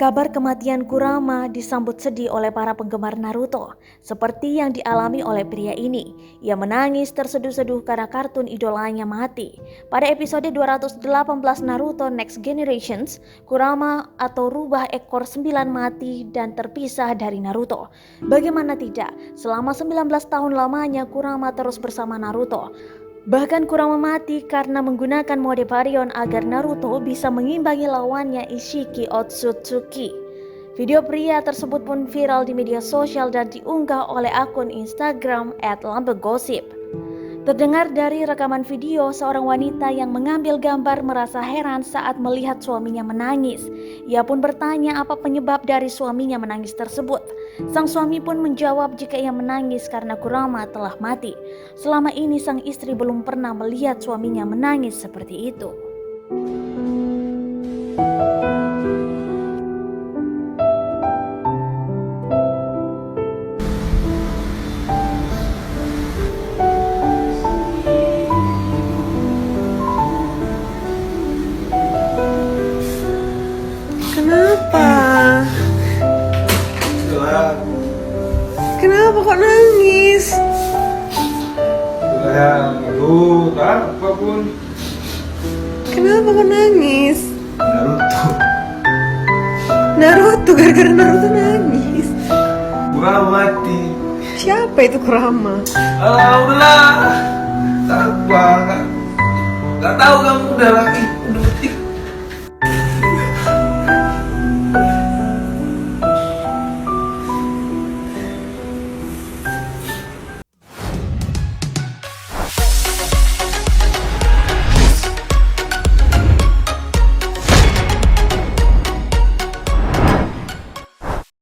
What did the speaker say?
Kabar kematian Kurama disambut sedih oleh para penggemar Naruto, seperti yang dialami oleh pria ini. Ia menangis terseduh-seduh karena kartun idolanya mati. Pada episode 218 Naruto Next Generations, Kurama atau rubah ekor 9 mati dan terpisah dari Naruto. Bagaimana tidak, selama 19 tahun lamanya Kurama terus bersama Naruto. Bahkan Kurama mati karena menggunakan mode Baryon agar Naruto bisa mengimbangi lawannya Ishiki Otsutsuki. Video pria tersebut pun viral di media sosial dan diunggah oleh akun Instagram @lambegosip. Terdengar dari rekaman video, seorang wanita yang mengambil gambar merasa heran saat melihat suaminya menangis. Ia pun bertanya apa penyebab dari suaminya menangis tersebut. Sang suami pun menjawab jika ia menangis karena Kurama telah mati. Selama ini sang istri belum pernah melihat suaminya menangis seperti itu. Kenapa? Kenapa kok nangis? Aduh, apapun. Kenapa kok nangis? Naruto. Naruto, gara-gara Naruto nangis. Kurama mati. Siapa itu Kurama? Udahlah. Tak apa. Gak tahu kamu udah lagi.